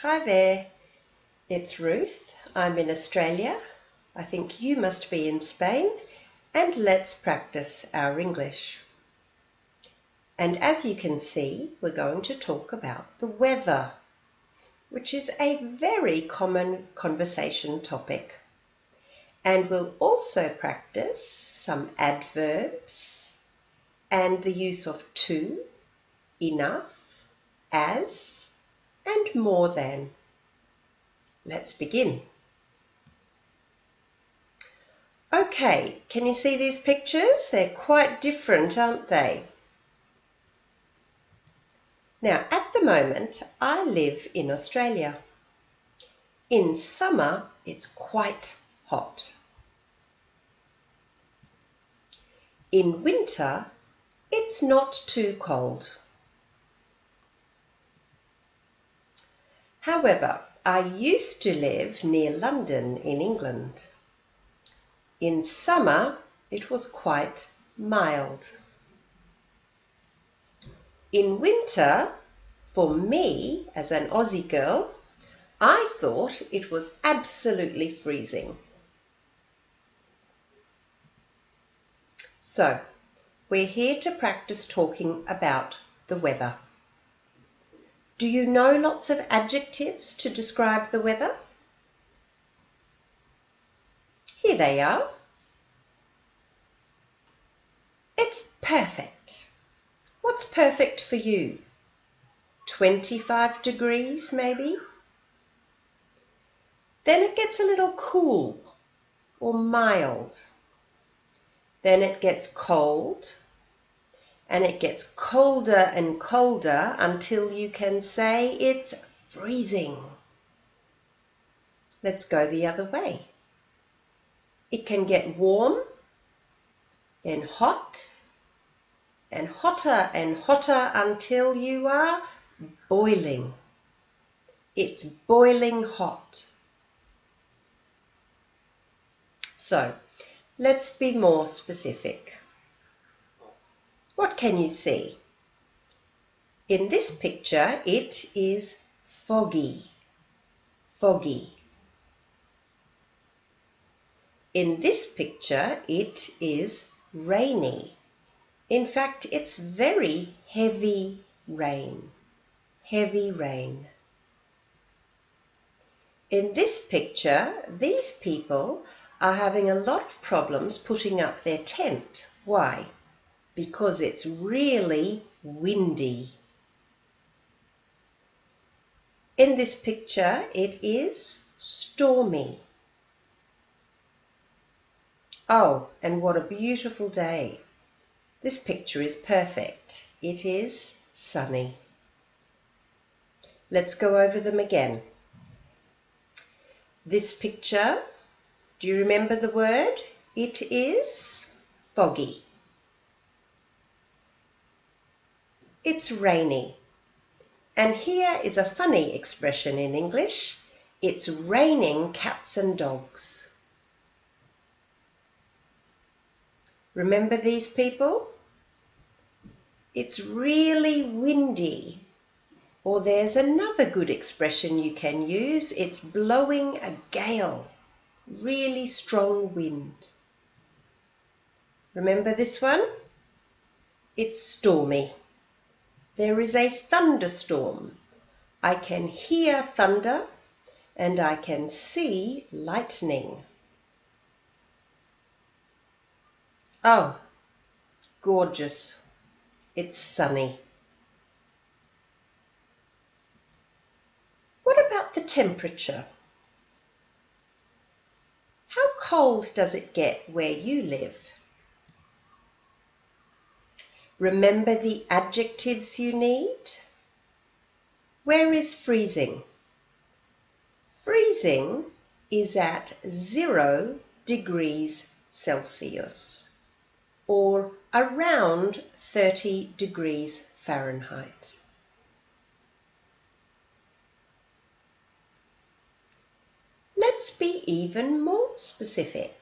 Hi there, it's Ruth. I'm in Australia. I think you must be in Spain, and let's practice our English. And as you can see, we're going to talk about the weather, which is a very common conversation topic. And we'll also practice some adverbs and the use of to, enough, as, and more than. Let's begin. Okay, can you see these pictures? They're quite different, aren't they? Now, at the moment, I live in Australia. In summer, it's quite hot. In winter, it's not too cold. However, I used to live near London in England. In summer, it was quite mild. In winter, for me, as an Aussie girl, I thought it was absolutely freezing. So, we're here to practice talking about the weather. Do you know lots of adjectives to describe the weather? Here they are. It's perfect. What's perfect for you? 25 degrees maybe? Then it gets a little cool or mild. Then it gets cold, and it gets colder and colder until you can say it's freezing. Let's go the other way. It can get warm, then hot, and hotter until you are boiling. It's boiling hot. So, let's be more specific. What can you see? In this picture, it is foggy. Foggy. In this picture, it is rainy. In fact, it's very heavy rain. Heavy rain. In this picture, these people are having a lot of problems putting up their tent. Why? Because it's really windy. In this picture, it is stormy. Oh, and what a beautiful day. This picture is perfect. It is sunny. Let's go over them again. This picture, do you remember the word? It is foggy. It's rainy. And here is a funny expression in English. It's raining cats and dogs. Remember these people? It's really windy. Or there's another good expression you can use. It's blowing a gale. Really strong wind. Remember this one? It's stormy. There is a thunderstorm. I can hear thunder and I can see lightning. Oh, gorgeous. It's sunny. What about the temperature? How cold does it get where you live? Remember the adjectives you need? Where is freezing? Freezing is at 0 degrees Celsius, or around 30 degrees Fahrenheit. Let's be even more specific.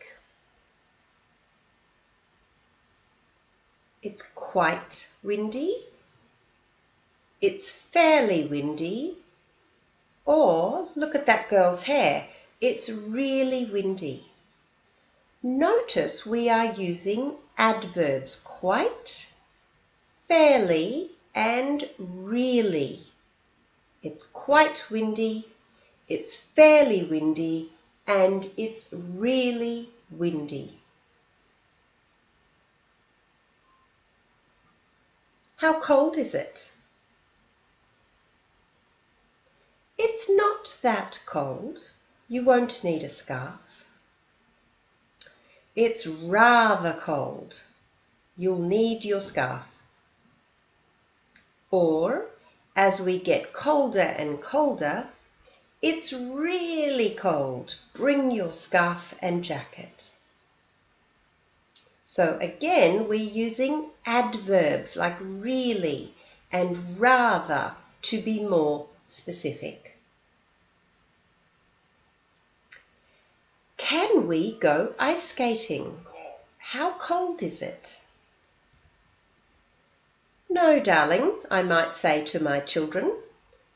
It's quite windy, it's fairly windy, Or look at that girl's hair. It's really windy. Notice we are using adverbs quite, fairly, and really. It's quite windy, it's fairly windy, and it's really windy. How cold is it? It's not that cold. You won't need a scarf. It's rather cold. You'll need your scarf. Or, as we get colder and colder, it's really cold. Bring your scarf and jacket. So again, we're using adverbs like really and rather to be more specific. Can we go ice skating? How cold is it? No, darling, I might say to my children,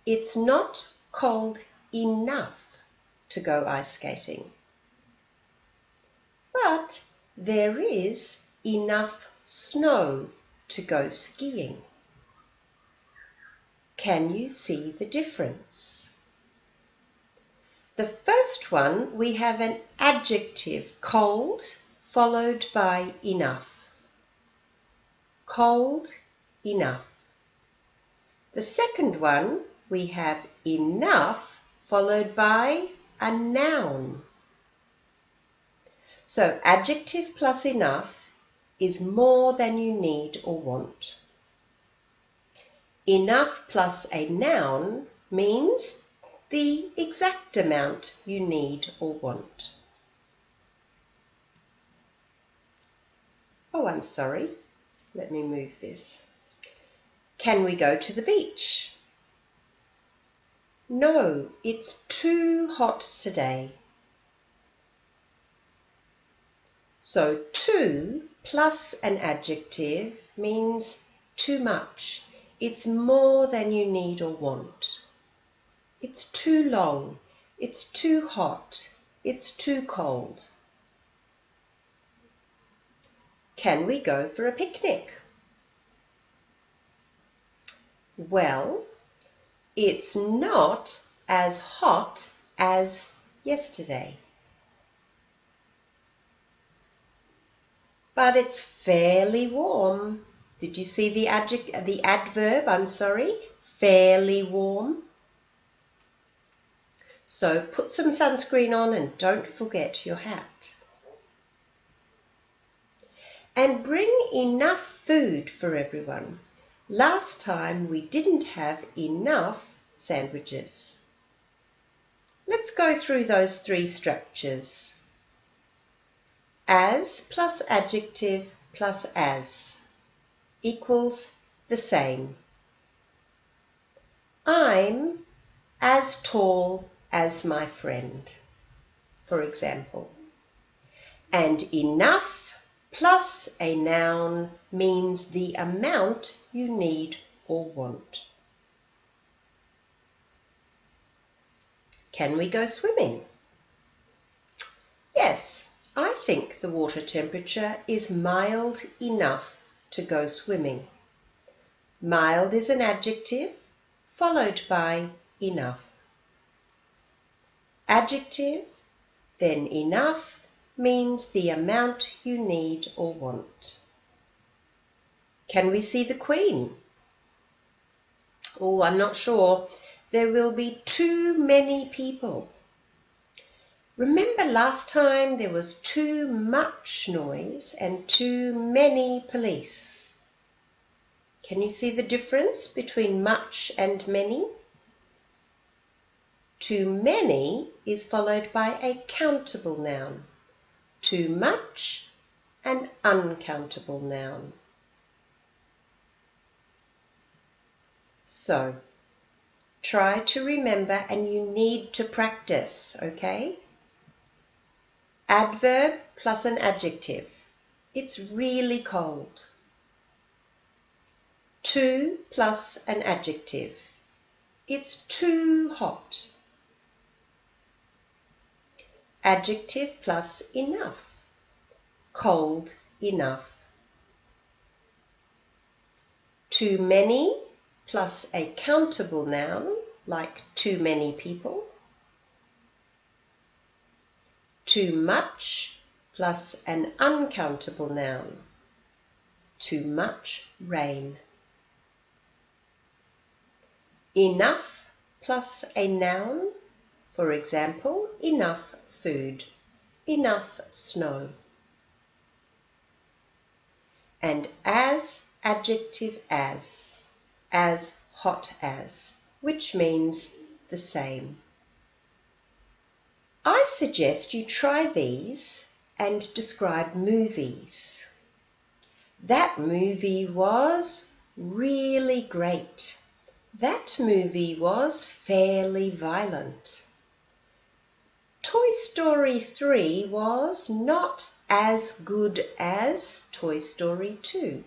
it's not cold enough to go ice skating. But there is enough snow to go skiing. Can you see the difference? The first one, we have an adjective, cold, followed by enough. Cold, enough. The second one, we have enough, followed by a noun. So adjective plus enough is more than you need or want. Enough plus a noun means the exact amount you need or want. Oh, I'm sorry. Let me move this. Can we go to the beach? No, it's too hot today. So too plus an adjective means too much. It's more than you need or want. It's too long. It's too hot. It's too cold. Can we go for a picnic? Well, it's not as hot as yesterday. But it's fairly warm. Did you see the adverb? Fairly warm. So put some sunscreen on and don't forget your hat. And bring enough food for everyone. Last time we didn't have enough sandwiches. Let's go through those three structures. As plus adjective plus as equals the same. I'm as tall as my friend, for example. And enough plus a noun means the amount you need or want. Can we go swimming? Yes, I think the water temperature is mild enough to go swimming. Mild is an adjective followed by enough. Adjective, then enough, means the amount you need or want. Can we see the Queen? Oh, I'm not sure. There will be too many people. Remember last time there was too much noise and too many police. Can you see the difference between much and many? Too many is followed by a countable noun. Too much, an uncountable noun. So, try to remember, and you need to practice, okay? Adverb plus an adjective. It's really cold. Too plus an adjective. It's too hot. Adjective plus enough. Cold enough. Too many plus a countable noun, like too many people. Too much plus an uncountable noun. Too much rain. Enough plus a noun, for example, enough food, enough snow. And as adjective as hot as, which means the same. I suggest you try these and describe movies. That movie was really great. That movie was fairly violent. Toy Story 3 was not as good as Toy Story 2.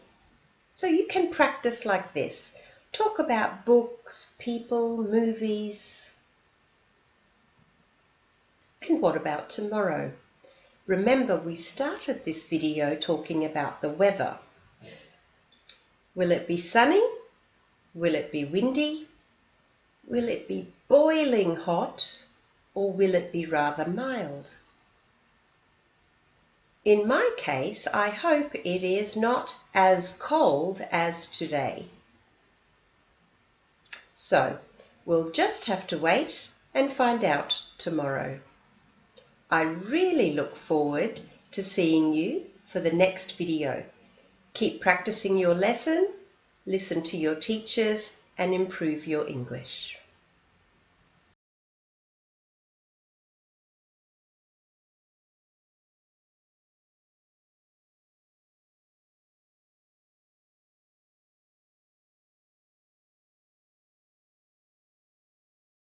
So you can practice like this. Talk about books, people, movies. And what about tomorrow? Remember, we started this video talking about the weather. Will it be sunny? Will it be windy? Will it be boiling hot? Or will it be rather mild? In my case, I hope it is not as cold as today. So, we'll just have to wait and find out tomorrow. I really look forward to seeing you for the next video. Keep practicing your lesson, listen to your teachers, and improve your English.